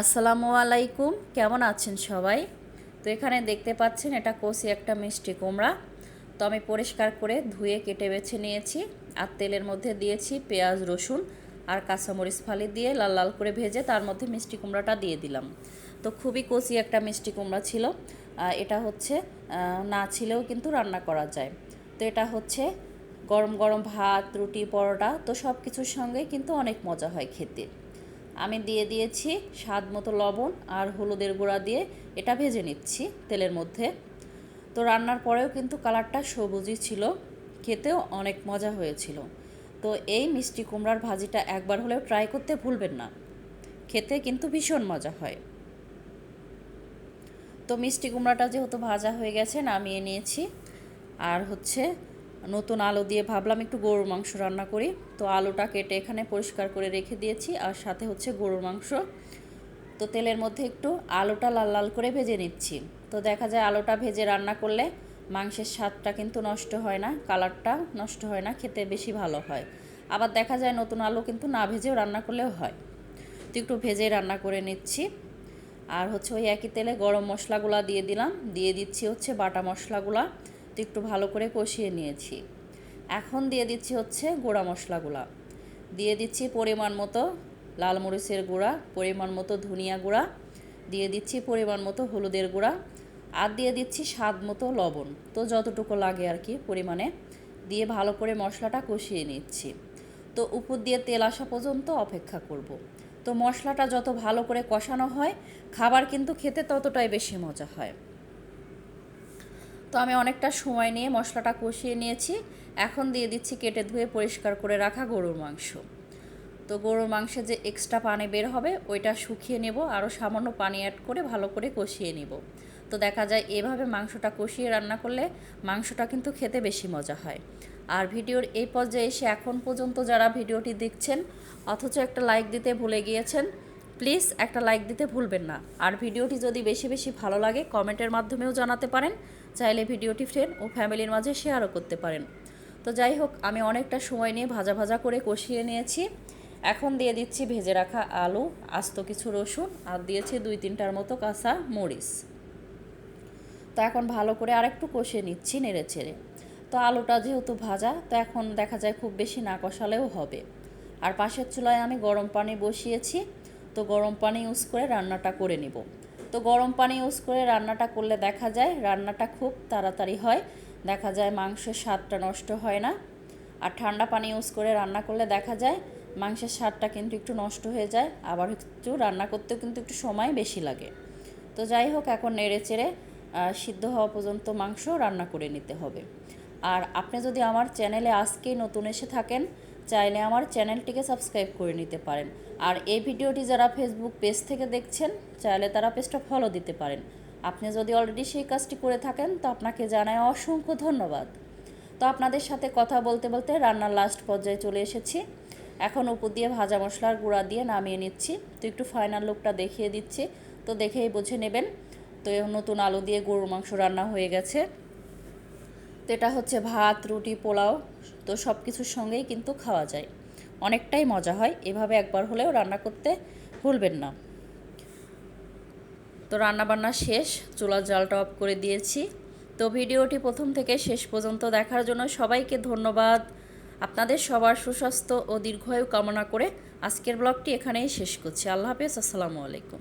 আসসালামু আলাইকুম, কেমন আছেন সবাই? তো এখানে দেখতে পাচ্ছেন এটা কষি একটা মিষ্টি কুমড়া। তো আমি পরিষ্কার করে ধুয়ে কেটে বেছে নিয়েছি। আর তেলের মধ্যে দিয়েছি পেঁয়াজ, রসুন আর কাঁচামরিচ ফালি দিয়ে লাল লাল করে ভেজে তার মধ্যে মিষ্টি কুমড়াটা দিয়ে দিলাম। তো খুবই কষি একটা মিষ্টি কুমড়া ছিল। এটা হচ্ছে না ছিলেও কিন্তু রান্না করা যায়। তো এটা হচ্ছে গরম গরম ভাত, রুটি, পরোটা, তো সব কিছুর সঙ্গেই কিন্তু অনেক মজা হয় খেতে। আমি দিয়ে দিয়েছি স্বাদ মতো লবণ আর হলুদের গুঁড়া দিয়ে এটা ভেজে নিচ্ছি তেলের মধ্যে। তো রান্নার পরেও কিন্তু কালারটা সবুজই ছিল, খেতেও অনেক মজা হয়েছিল। তো এই মিষ্টি কুমড়ার ভাজিটা একবার হলেও ট্রাই করতে ভুলবেন না, খেতে কিন্তু ভীষণ মজা হয়। তো মিষ্টি কুমড়াটা যেহেতু ভাজা হয়ে গেছে নামিয়ে নিয়েছি। আর হচ্ছে নতুন আলু দিয়ে ভাবলাম একটু গরুর মাংস রান্না করি। তো আলুটা কেটে এখানে পরিষ্কার করে রেখে দিয়েছি, আর সাথে হচ্ছে গরুর মাংস। তো তেলের মধ্যে একটু আলুটা লাল লাল করে ভেজে নিচ্ছি। তো দেখা যায় আলুটা ভেজে রান্না করলে মাংসের স্বাদটা কিন্তু নষ্ট হয় না, কালারটা নষ্ট হয় না, খেতে বেশি ভালো হয়। আবার দেখা যায় নতুন আলু কিন্তু না ভেজেও রান্না করলেও হয়। তো একটু ভেজে রান্না করে নিচ্ছি। আর হচ্ছে ওই একই তেলে গরম মশলাগুলো দিয়ে দিলাম, দিয়ে দিচ্ছি হচ্ছে বাটা মশলাগুলা। তো একটু ভালো করে কষিয়ে নিয়েছি। এখন দিয়ে দিচ্ছি হচ্ছে গুঁড়া মশলাগুলা। দিয়ে দিচ্ছি পরিমাণ মতো লাল মরিচের গুঁড়া, পরিমাণ মতো ধনিয়া গুঁড়া, দিয়ে দিচ্ছি পরিমাণ মতো হলুদের গুঁড়া, আর দিয়ে দিচ্ছি স্বাদ মতো লবণ। তো যতটুকু লাগে আর কি পরিমাণে দিয়ে ভালো করে মশলাটা কষিয়ে নিচ্ছি। তো উপর দিয়ে তেল আসা পর্যন্ত অপেক্ষা করব। তো মশলাটা যত ভালো করে কষানো হয় খাবার কিন্তু খেতে ততটাই বেশি মজা হয়। তো আমি অনেকটা সময় নিয়ে মশলাটা কষিয়ে নিয়েছি। এখন দিয়ে দিচ্ছি কেটে ধুয়ে পরিষ্কার করে রাখা গরুর মাংস। তো গরুর মাংসে যে এক্সট্রা পানি বের হবে ওইটা শুকিয়ে নেব, আরও সামান্য পানি অ্যাড করে ভালো করে কষিয়ে নেব। তো দেখা যায় এভাবে মাংসটা কষিয়ে রান্না করলে মাংসটা কিন্তু খেতে বেশি মজা হয়। আর ভিডিওর এই পর্যায়ে এসে এখন পর্যন্ত যারা ভিডিওটি দেখছেন অথচ একটা লাইক দিতে ভুলে গিয়েছেন, প্লিজ একটা লাইক দিতে ভুলবেন না। আর ভিডিওটি যদি বেশি বেশি ভালো লাগে কমেন্টের মাধ্যমেও জানাতে পারেন, চাইলে ভিডিওটি ফ্রেন্ড ও ফ্যামিলির মাঝে শেয়ারও করতে পারেন। তো যাই হোক, আমি অনেকটা সময় নিয়ে ভাজা ভাজা করে কষিয়ে নিয়েছি। এখন দিয়ে দিচ্ছি ভেজে রাখা আলু, আস্ত কিছু রসুন, আর দিয়েছি 2-3টার মতো কাঁচা মরিচ। তো এখন ভালো করে আরেকটু কষিয়ে নিচ্ছি নেড়ে চেড়ে। তো আলুটা যেহেতু ভাজা, তো এখন দেখা যায় খুব বেশি না কষালেও হবে। আর পাশের চুলায় আমি গরম পানি বসিয়েছি। তো গরম পানি ইউজ করে রান্নাটা করে নেব। তো গরম পানি ইউজ করে রান্নাটা করলে দেখা যায় রান্নাটা খুব তাড়াতাড়ি হয়, দেখা যায় মাংসের স্বাদটা নষ্ট হয় না। আর ঠান্ডা পানি ইউজ করে রান্না করলে দেখা যায় মাংসের স্বাদটা কিন্তু একটু নষ্ট হয়ে যায়, আবার একটু রান্না করতেও কিন্তু একটু সময় বেশি লাগে। তো যাই হোক, এখন নেড়ে চেড়ে সিদ্ধ হওয়া পর্যন্ত মাংস রান্না করে নিতে হবে। আর আপনি যদি আমার চ্যানেলে আজকেই নতুন এসে থাকেন, চাইলে আমার চ্যানেলটিকে সাবস্ক্রাইব করে নিতে পারেন। আর এই ভিডিওটি যারা ফেসবুক পেজ থেকে দেখছেন চাইলে তারা পেজটা ফলো দিতে পারেন। আপনি যদি অলরেডি সেই কাজটি করে থাকেন তো আপনাকে জানাই অসংখ্য ধন্যবাদ। তো আপনাদের সাথে কথা বলতে বলতে রান্নার লাস্ট পর্যায়ে চলে এসেছি। এখন উপর দিয়ে ভাজা মশলার গুঁড়া দিয়ে নামিয়ে নিচ্ছি। তো একটু ফাইনাল লুকটা দেখিয়ে দিচ্ছি, তো দেখেই বুঝে নেবেন। তো নতুন আলু দিয়ে গরুর মাংস রান্না হয়ে গেছে। তো এটা হচ্ছে ভাত, রুটি, পোলাও, তো সব কিছুর সঙ্গেই কিন্তু খাওয়া যায়, অনেকটাই মজা হয়। এভাবে একবার হলেও রান্না করতে ভুলবেন না। তো রান্নাবান্না শেষ, চুলার জালটা অফ করে দিয়েছি। তো ভিডিওটি প্রথম থেকে শেষ পর্যন্ত দেখার জন্য সবাইকে ধন্যবাদ। আপনাদের সবার সুস্বাস্থ্য ও দীর্ঘায়ু কামনা করে আজকের ব্লগটি এখানেই শেষ করছি। আল্লাহ হাফেজ, আসসালামু আলাইকুম।